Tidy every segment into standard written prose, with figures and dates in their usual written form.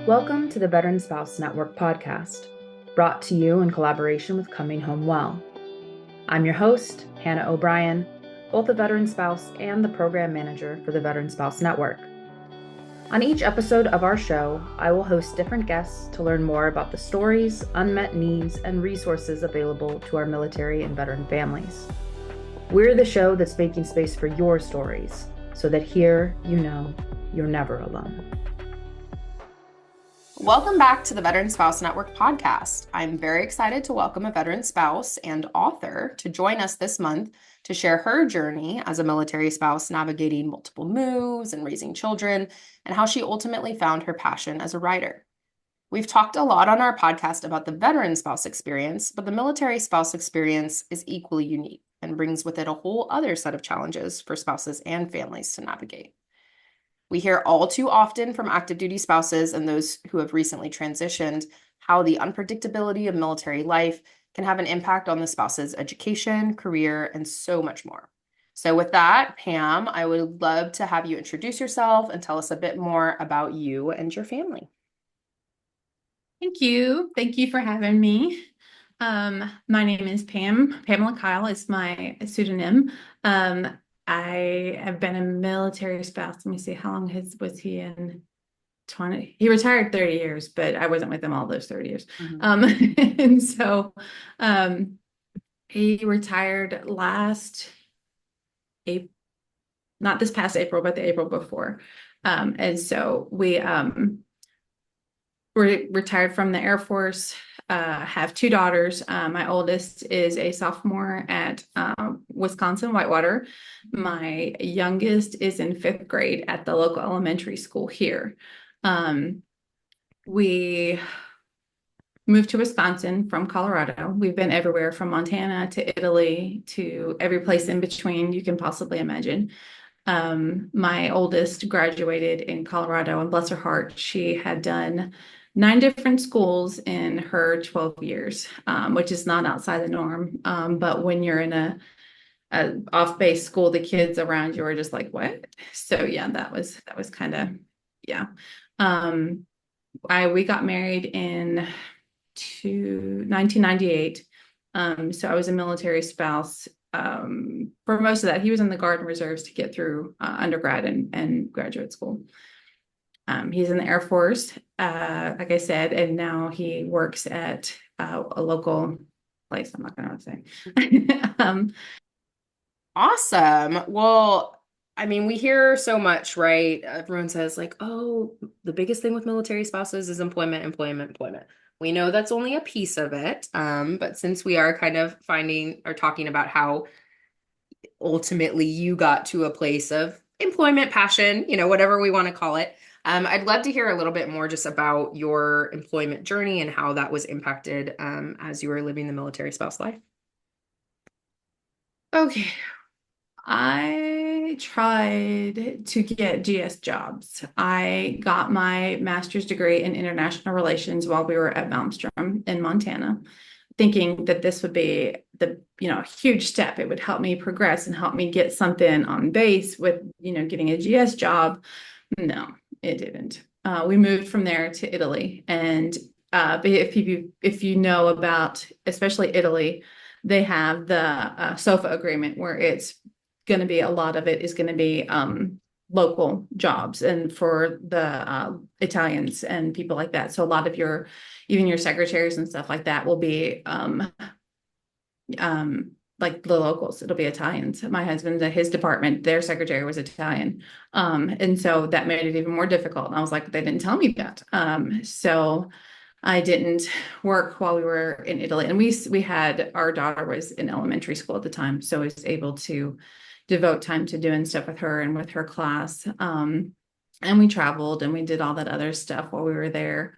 Welcome to the Veteran Spouse Network podcast, brought to you in collaboration with Coming Home Well. I'm your host, Hannah O'Brien, both a veteran spouse and the program manager for the Veteran Spouse Network. On each episode of our show, I will host different guests to learn more about the stories, unmet needs, and resources available to our military and veteran families. We're the show that's making space for your stories, so that here you know you're never alone. Welcome back to the Veteran Spouse Network podcast. I'm very excited to welcome a veteran spouse and author to join us this month to share her journey as a military spouse navigating multiple moves and raising children, and how she ultimately found her passion as a writer. We've talked a lot on our podcast about the veteran spouse experience, but the military spouse experience is equally unique and brings with it a whole other set of challenges for spouses and families to navigate. We hear all too often from active duty spouses and those who have recently transitioned how the unpredictability of military life can have an impact on the spouse's education, career, and so much more. So with that, Pam, I would love to have you introduce yourself and tell us a bit more about you and your family. Thank you. Thank you for having me. My name is Pam. Pamela Kyel is my pseudonym. I have been a military spouse. Let me see, how long was he in? 20? He retired 30 years, but I wasn't with him all those 30 years. And so he retired last April, not this past April, but the April before. And so we were retired from the Air Force. Have two daughters. My oldest is a sophomore at Wisconsin Whitewater. My youngest is in 5th grade at the local elementary school here. We moved to Wisconsin from Colorado. We've been everywhere from Montana to Italy to every place in between you can possibly imagine. My oldest graduated in Colorado, and bless her heart, she had done 9 different schools in her 12 years, which is not outside the norm. But when you're in a off-base school, the kids around you are just like, what? So yeah, that was kind of, yeah. We got married in 1998. So I was a military spouse for most of that. He was in the Guard and Reserves to get through undergrad and graduate school. He's in the Air Force, like I said, and now he works at a local place. I'm not going to say. Awesome. Well, I mean, we hear so much, right? Everyone says like, oh, the biggest thing with military spouses is employment, employment, employment. We know that's only a piece of it. But since we are kind of finding or talking about how ultimately you got to a place of employment, passion, whatever we want to call it, I'd love to hear a little bit more just about your employment journey and how that was impacted as you were living the military spouse life. Okay. I tried to get GS jobs. I got my master's degree in international relations while we were at Malmstrom in Montana, thinking that this would be the huge step. It would help me progress and help me get something on base with getting a GS job. No, it didn't. We moved from there to Italy, and if you know about especially Italy, they have the SOFA agreement where it's going to be a lot of it is going to be local jobs, and for the Italians and people like that. So a lot of even your secretaries and stuff like that will be like the locals. It'll be Italians. My husband, his department, their secretary was Italian. And so that made it even more difficult. And I was like, they didn't tell me that. So I didn't work while we were in Italy. And we had, our daughter was in elementary school at the time. So I was able to devote time to doing stuff with her and with her class. And we traveled and we did all that other stuff while we were there.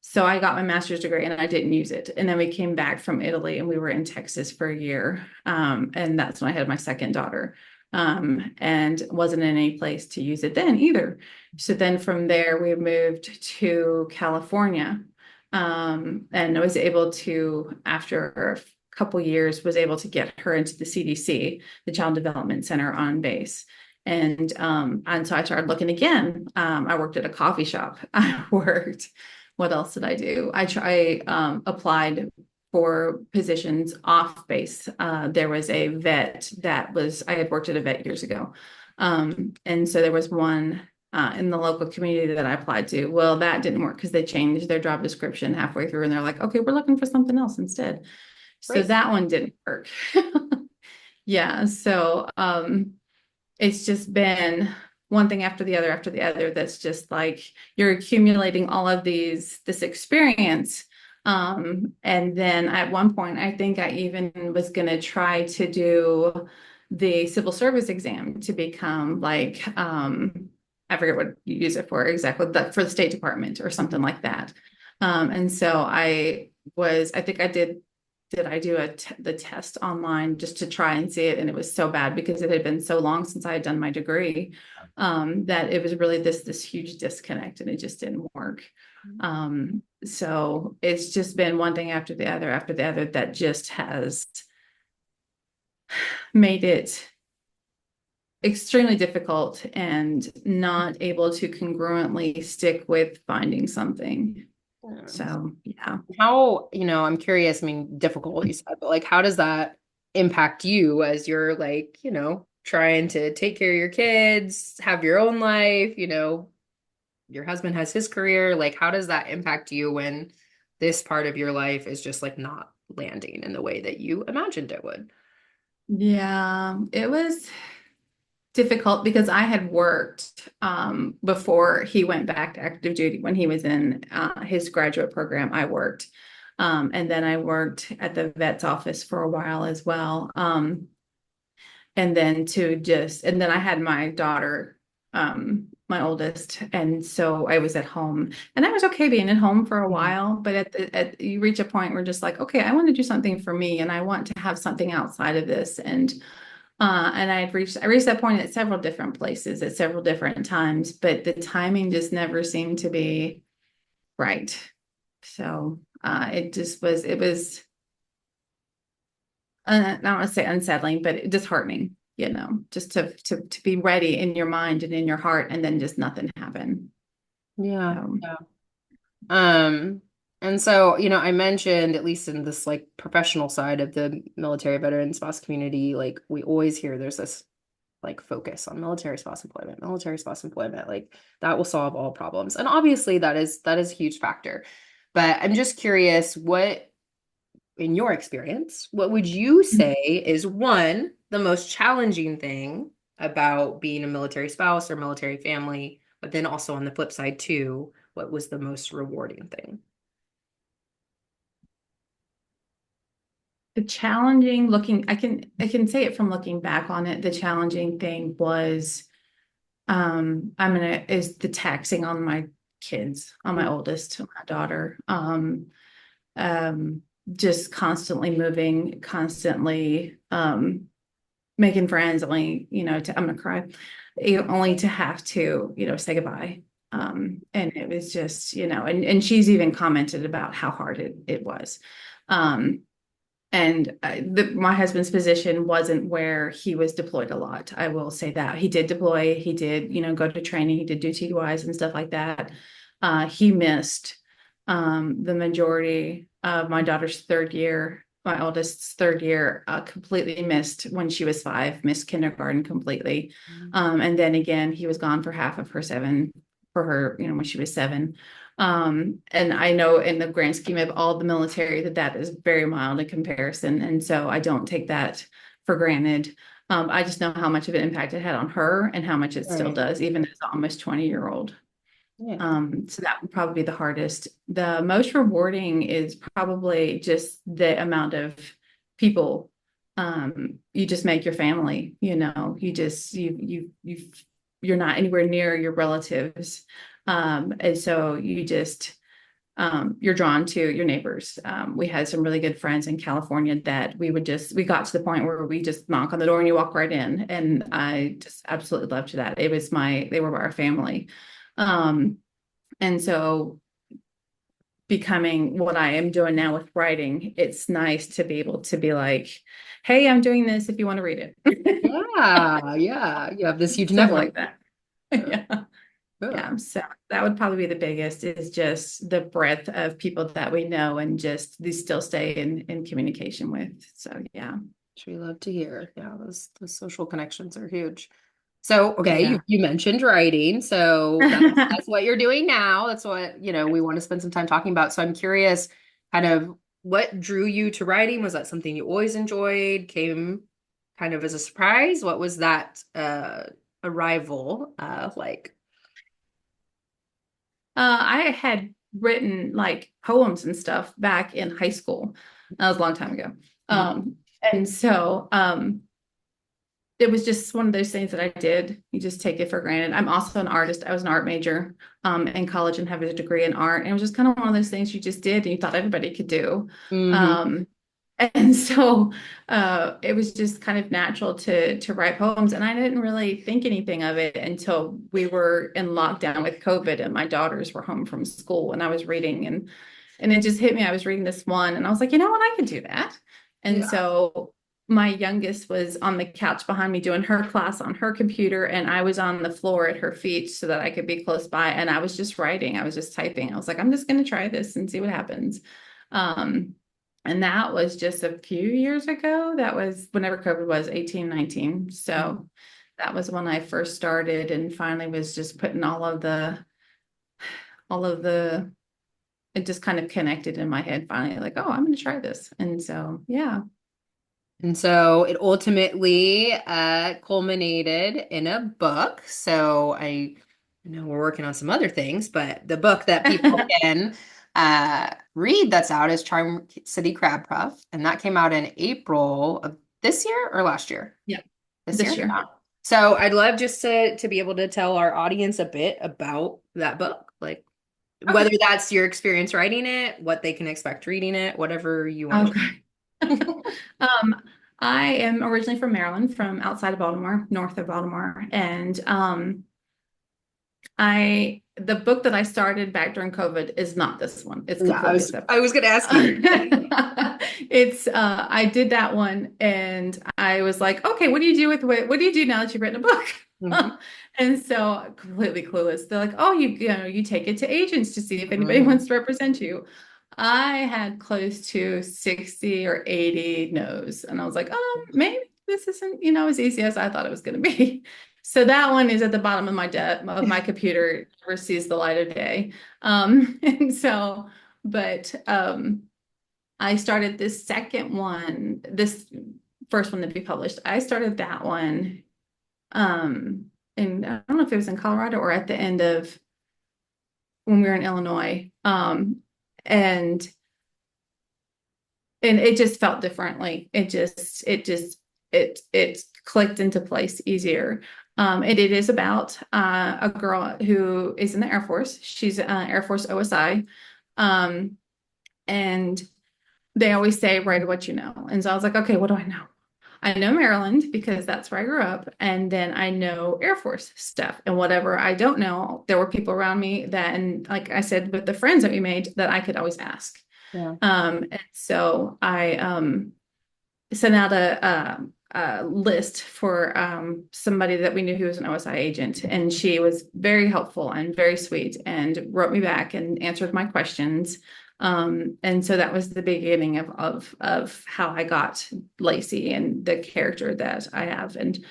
So I got my master's degree and I didn't use it. And then we came back from Italy and we were in Texas for a year. And that's when I had my second daughter. And wasn't in any place to use it then either. So then from there, we moved to California. And I was able to, after a couple years, was able to get her into the CDC, the Child Development Center on base. And so I started looking again. I worked at a coffee shop. What else did I do? I applied for positions off base. There was a vet I had worked at a vet years ago. And so there was one in the local community that I applied to. Well, that didn't work because they changed their job description halfway through and they're like, okay, we're looking for something else instead. So Right. that one didn't work. Yeah. So it's just been one thing after the other that's just like you're accumulating all of this experience. And then at one point, I think I even was going to try to do the civil service exam to become like, I forget what you use it for exactly, for the State Department or something like that. And so I think I did I do the test online just to try and see it, and it was so bad because it had been so long since I had done my degree, that it was really this huge disconnect, and it just didn't work. So it's just been one thing after the other that just has made it extremely difficult and not able to congruently stick with finding something. Yeah. So yeah. How, I'm curious, I mean, difficult, you said, but like, how does that impact you as you're like, trying to take care of your kids, have your own life, your husband has his career. Like, how does that impact you when this part of your life is just like not landing in the way that you imagined it would? Yeah, it was difficult because I had worked before he went back to active duty. When he was in his graduate program, I worked. And then I worked at the vet's office for a while as well. And then I had my daughter, my oldest. And so I was at home, and I was okay being at home for a while, but you reach a point where just like, okay, I want to do something for me, and I want to have something outside of this. And I reached that point at several different places at several different times, but the timing just never seemed to be right. So it was, I don't want to say unsettling, but disheartening, just to be ready in your mind and in your heart, and then just nothing happened. Yeah. So, Yeah. Um, and so, I mentioned, at least in this like professional side of the military veteran spouse community, like we always hear there's this like focus on military spouse employment, like that will solve all problems. And obviously that is a huge factor. But I'm just curious, what, in your experience, what would you say is one, the most challenging thing about being a military spouse or military family, but then also on the flip side too, what was the most rewarding thing? the challenging looking, I can say it from looking back on it. The challenging thing was, is the taxing on my kids, on my oldest, my daughter. Um, just constantly moving, constantly making friends, only, I'm gonna cry, only to have to, say goodbye. And it was just, and she's even commented about how hard it was. And my husband's position wasn't where he was deployed a lot. I will say that he did deploy. He did, go to training. He did do TDYs and stuff like that. He missed the majority of my daughter's third year. My oldest's third year completely missed when she was 5, missed kindergarten completely. And then again, he was gone for half of for her, when she was 7. And I know in the grand scheme of all the military that is very mild in comparison. And so I don't take that for granted. I just know how much of an impact it had on her and how much it still Right. does, even as an almost 20-year-old. Yeah. So that would probably be the hardest. The most rewarding is probably just the amount of people you just make your family, you're not anywhere near your relatives. And so you're drawn to your neighbors. We had some really good friends in California that we got to the point where we just knock on the door and you walk right in. And I just absolutely loved that. They were our family. And so becoming what I am doing now with writing, it's nice to be able to be like, hey, I'm doing this if you want to read it. Yeah, yeah. You have this huge Stuff network. like that. Yeah. Yeah. Yeah. Yeah. So that would probably be the biggest, is just the breadth of people that we know and just they still stay in communication with. So yeah. Which we love to hear. Yeah, those social connections are huge. So, okay, Yeah. you mentioned writing. So that's what you're doing now. That's what, we want to spend some time talking about. So I'm curious, kind of what drew you to writing? Was that something you always enjoyed? Came kind of as a surprise? What was that arrival like? I had written like poems and stuff back in high school. That was a long time ago. Mhm. Um, and so it was just one of those things that I did. You just take it for granted. I'm also an artist. I was an art major in college and have a degree in art. And it was just kind of one of those things you just did and you thought everybody could do. Mhm. Um, and so it was just kind of natural to write poems. And I didn't really think anything of it until we were in lockdown with COVID and my daughters were home from school and I was reading and it just hit me. I was reading this one and I was like, you know what, I could do that. And Yeah. so my youngest was on the couch behind me doing her class on her computer and I was on the floor at her feet so that I could be close by and I was just writing. I was just typing. I was like, I'm just going to try this and see what happens. And that was just a few years ago. That was whenever COVID was 18, 19. So that was when I first started and finally was just putting all of the it just kind of connected in my head finally, like, oh, I'm going to try this. And so, yeah. And so it ultimately culminated in a book. So I know we're working on some other things, but the book that people can read that's out is Charm City Crab Puff. And that came out in April of this year or last year? Yeah. This year? This year. Yeah. So I'd love just to be able to tell our audience a bit about that book, like whether Okay. that's your experience writing it, what they can expect reading it, whatever you want to Okay. share. um, I am originally from Maryland, from outside of Baltimore, north of Baltimore. And the book that I started back during COVID is not this one. It's Yeah, completely separate. I was gonna ask you. It's I did that one and I was like, okay, what do you do what do you do now that you've written a book? Mhm. And so completely clueless. They're like, oh, you take it to agents to see if anybody Mhm. wants to represent you. I had close to 60 or 80 no's. And I was like, oh, maybe this isn't, as easy as I thought it was going to be. So that one is at the bottom of my computer, never sees the light of day. And so, but I started this second one, this first one to be published. I started that one, and I don't know if it was in Colorado or at the end of when we were in Illinois. And it just felt differently. It clicked into place easier. It is about a girl who is in the Air Force. She's Air Force OSI. And they always say, write what you know. And so I was like, okay, what do I know? I know Maryland because that's where I grew up. And then I know Air Force stuff. And whatever I don't know, there were people around me that, and like I said, with the friends that we made, that I could always ask. Yeah. And so I sent out a list for somebody that we knew who was an OSI agent. And she was very helpful and very sweet and wrote me back and answered my questions. And so that was the beginning of how I got Lacey and the character that I have. And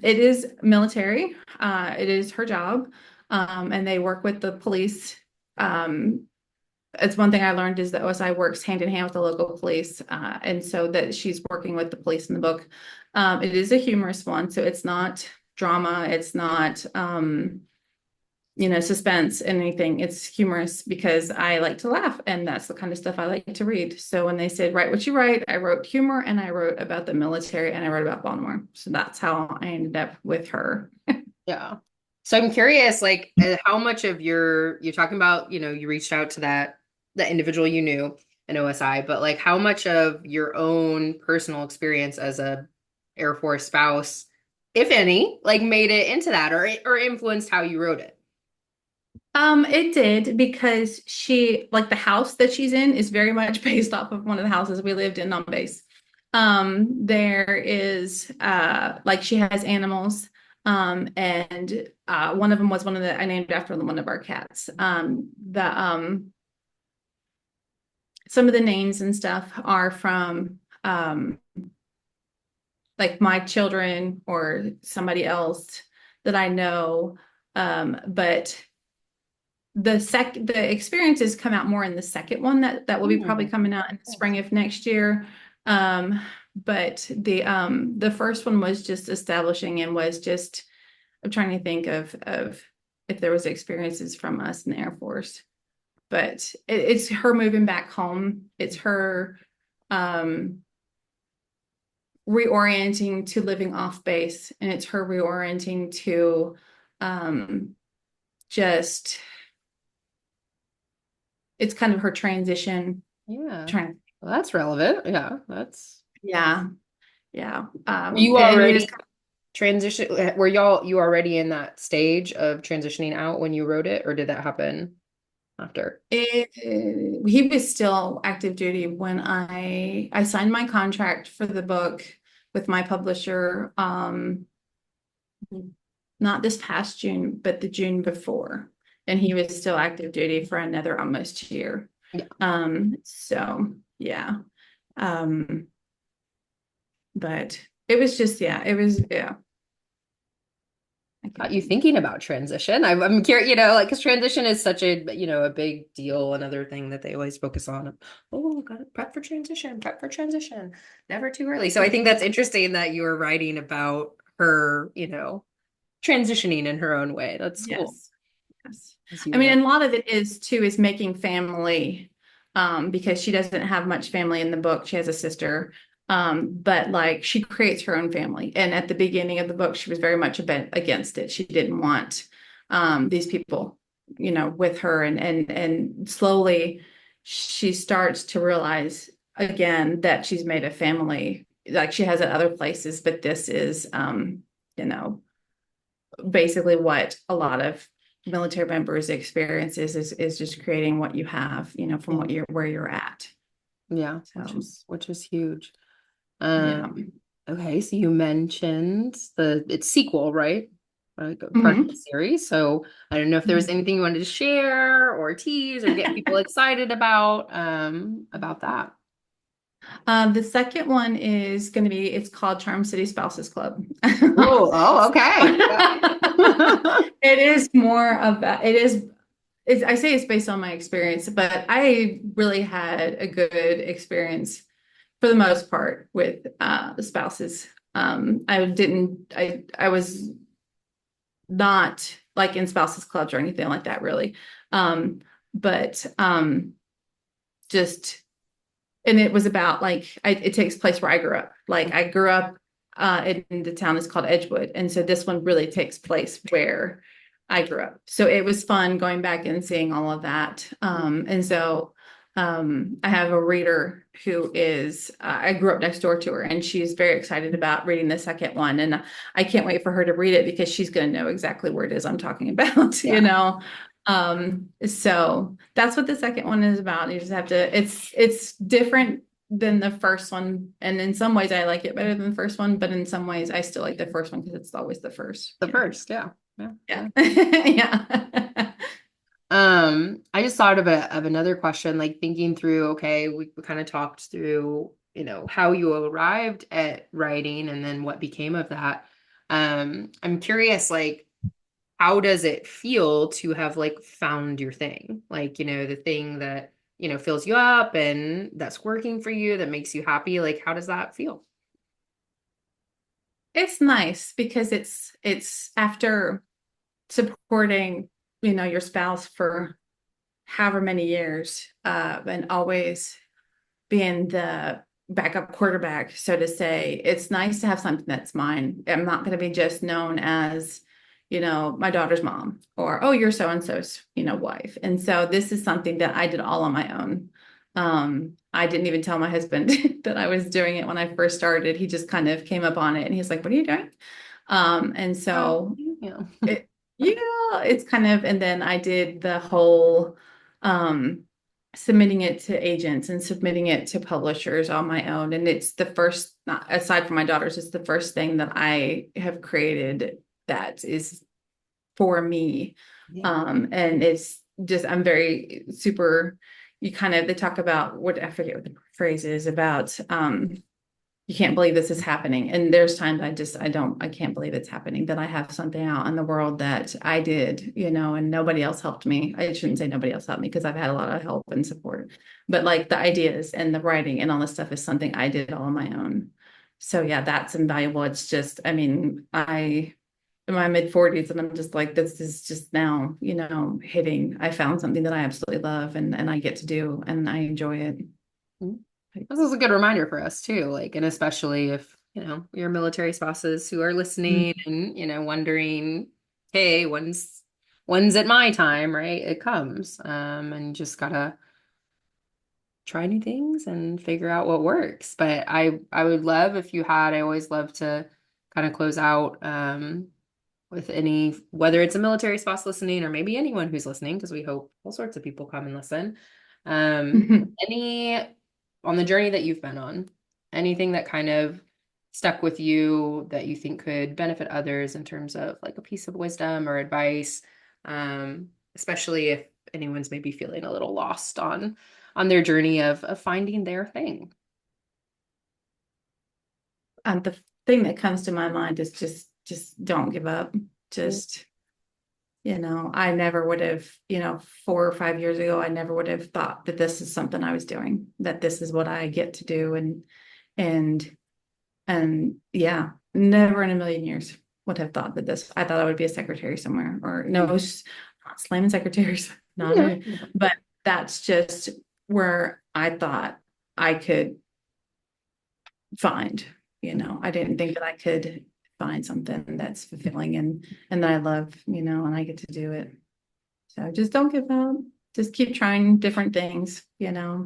it is military. It is her job. And they work with the police. It's one thing I learned is that OSI works hand in hand with the local police. And so that she's working with the police in the book. It is a humorous one. So it's not drama. It's not, suspense, anything. It's humorous because I like to laugh and that's the kind of stuff I like to read. So when they said, write what you write, I wrote humor and I wrote about the military and I wrote about Baltimore. So that's how I ended up with her. Yeah. So I'm curious, like, how much of you're talking about, you reached out to that individual you knew in OSI, but like how much of your own personal experience as a Air Force spouse, if any, like made it into that or influenced how you wrote it? It did because like the house that she's in is very much based off of one of the houses we lived in on base. There is like she has animals, and one of them was one of the I named after one of our cats. The Some of the names and stuff are from like my children or somebody else that I know. But the experiences come out more in the second one that will be probably coming out in the spring of next year. But the first one was just establishing and was just I'm trying to think of if there was experiences from us in the Air Force. But it's her moving back home. It's her reorienting to living off base, and it's her reorienting to just it's kind of her transition. Yeah. Trying Well, that's relevant. Yeah, that's yeah. you And we already just transition you already in that stage of transitioning out when you wrote it, or did that happen after? he was still active duty when I signed my contract for the book with my publisher, not this past June, but the June before. And he was still active duty for another almost year. Yeah. So yeah. But it was just, yeah, it was, yeah. Got you thinking about transition. I'm curious, you know, like because transition is such a, you know, a big deal. Another thing that they always focus on. Oh, gotta prep for transition, prep for transition. Never too early. So I think that's interesting that you were writing about her, you know, transitioning in her own way. That's cool. Yes. As I you mean, were. and a lot of it is too is making family, because she doesn't have much family in the book. She has a sister, but like she creates her own family. And at the beginning of the book, she was very much a bit against it. She didn't want these people, you know, with her, and slowly she starts to realize again that she's made a family. Like she has at other places, but this is, you know, basically what a lot of military members experience is just creating what you have, you know, from Yeah. what you're where you're at. Yeah, So which is huge. yeah. Okay, so you mentioned it's sequel, right? Like a part of the Mhm. series. So I don't know if there was anything you wanted to share or tease or get people excited about that. The second one is going to be, it's called Charm City Spouses Club. Oh, okay. Yeah. It is more of that. I say it's based on my experience, but I really had a good experience for the most part with the spouses. I was not like in spouses clubs or anything like that, really. But just and it was about like it takes place where I grew up. Like I grew up in the town is called Edgewood, and so this one really takes place where I grew up. So it was fun going back and seeing all of that. And so I have a reader who is I grew up next door to her, and she's very excited about reading the second one, and I can't wait for her to read it because she's going to know exactly where it is I'm talking about. Yeah. You know. So that's what the second one is about. You just have to, it's different than the first one. And in some ways I like it better than the first one, but in some ways I still like the first one because it's always the first. The first, yeah. Yeah. Yeah. Yeah. I just thought of another question, like thinking through, okay, we kind of talked through, you know, how you arrived at writing and then what became of that. I'm curious, like, how does it feel to have like found your thing? Like, you know, the thing that, you know, fills you up and that's working for you, that makes you happy. Like, how does that feel? It's nice because it's after supporting, you know, your spouse for however many years, and always being the backup quarterback, so to say. It's nice to have something that's mine. I'm not going to be just known as, you know, my daughter's mom or, oh, you're so and so's, you know, wife. And so this is something that I did all on my own. I didn't even tell my husband that I was doing it when I first started. He just kind of came up on it and he's like, what are you doing? And so Yeah. Yeah, it's kind of, and then I did the whole submitting it to agents and submitting it to publishers on my own. And it's the first, aside from my daughters, it's the first thing that I have created that is for me. Yeah. And it's just, I'm very super, you kind of, they talk about what, I forget what the phrase is about, you can't believe this is happening. And there's times I can't believe it's happening, that I have something out in the world that I did, and nobody else helped me. I shouldn't say nobody else helped me because I've had a lot of help and support, but like the ideas and the writing and all this stuff is something I did all on my own. So yeah, that's invaluable. It's just, I mean, in my mid 40s and I'm just like, this is just now, hitting. I found something that I absolutely love and I get to do and I enjoy it. Mhm. This is a good reminder for us too, like, and especially if, your military spouses who are listening and, wondering, hey, when's it my time, right? It comes. And you just gotta try new things and figure out what works. But I would love if you had, I always love to kind of close out with any, whether it's a military spouse listening or maybe anyone who's listening, because we hope all sorts of people come and listen. Any on the journey that you've been on, anything that kind of stuck with you that you think could benefit others in terms of like a piece of wisdom or advice, especially if anyone's maybe feeling a little lost on their journey of finding their thing. And the thing that comes to my mind is just don't give up. Just, I never would have, 4 or 5 years ago, I never would have thought that this is something I was doing, that this is what I get to do. And yeah, never in a million years would have thought that I thought I would be a secretary somewhere or no, not slamming secretaries, Yeah. but that's just where I thought I could find, I didn't think that I could find something that's fulfilling and that I love, and I get to do it. So just don't give up. Just keep trying different things. Yeah.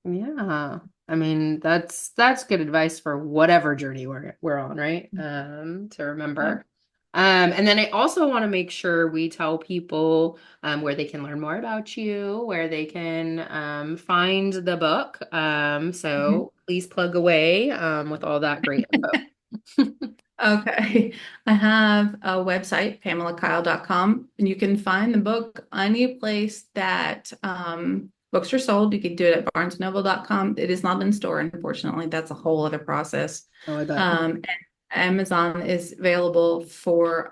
I mean, that's good advice for whatever journey we're on, right? To Yeah. remember. And then I also want to make sure we tell people where they can learn more about you, where they can find the book. Mhm. So please plug away with all that great info. Okay. I have a website, PamelaKyle.com, and you can find the book any place that books are sold. You can do it at BarnesNoble.com. It is not in store, unfortunately. That's a whole other process. Oh, I bet. And Amazon is available for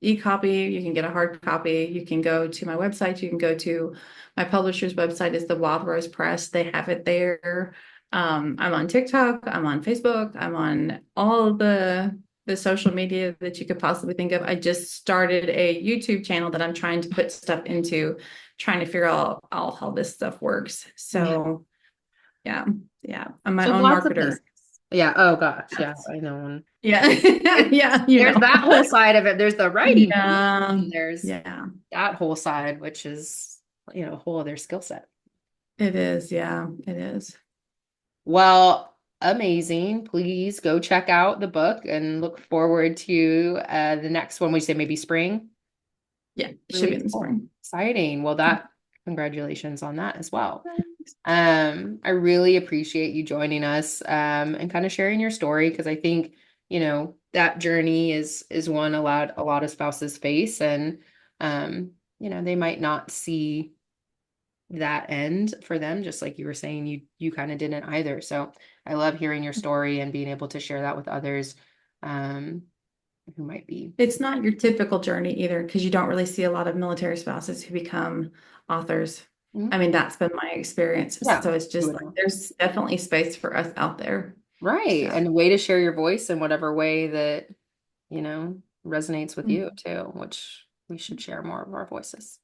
e-copy. You can get a hard copy. You can go to my website. You can go to my publisher's website is the Wild Rose Press. They have it there. I'm on TikTok, I'm on Facebook, I'm on all of the social media that you could possibly think of. I just started a YouTube channel that I'm trying to put stuff into, trying to figure out how this stuff works. So yeah, I'm my So own lots of marketer. places. Yeah. Oh gosh. Yeah. Yes. I know. Yeah. Yeah, There's that whole side of it. There's the writing piece, Yeah. and there's Yeah. that whole side, which is, a whole other skill set. It is. Yeah, it is. Well, amazing. Please go check out the book and look forward to the next one. We say maybe spring. Yeah, it should be Really in the cool. spring. Exciting. Well, congratulations on that as well. I really appreciate you joining us and kind of sharing your story because I think, that journey is one a lot of spouses face and they might not see that end for them, just like you were saying, you kind of didn't either. So I love hearing your story and being able to share that with others um who might be. It's not your typical journey either, because you don't really see a lot of military spouses who become authors. Mhm. I mean, that's been my experience. Yeah, So it's you just would like know. there's definitely space for us out there. Right. So And a way to share your voice in whatever way that, resonates with you mm, too, which we should share more of our voices.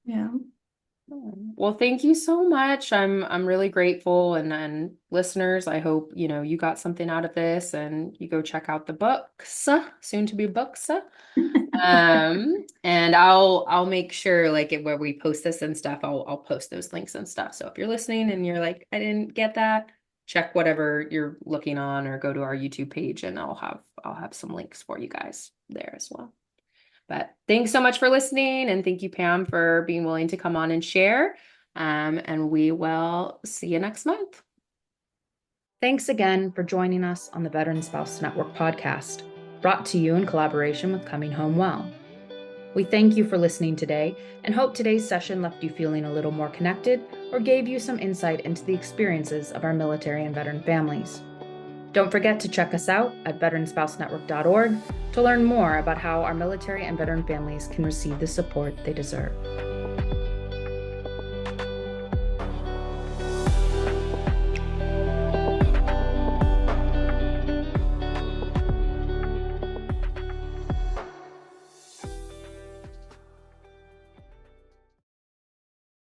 yeah. Well, thank you so much. I'm really grateful and listeners, I hope, you got something out of this and you go check out the books, soon to be books. And I'll make sure like where we post this and stuff, I'll post those links and stuff. So if you're listening and you're like, I didn't get that, check whatever you're looking on or go to our YouTube page and I'll have some links for you guys there as well. But thanks so much for listening. And thank you, Pam, for being willing to come on and share. And we will see you next month. Thanks again for joining us on the Veteran Spouse Network podcast, brought to you in collaboration with Coming Home Well. We thank you for listening today and hope today's session left you feeling a little more connected or gave you some insight into the experiences of our military and veteran families. Don't forget to check us out at veteranspousenetwork.org to learn more about how our military and veteran families can receive the support they deserve.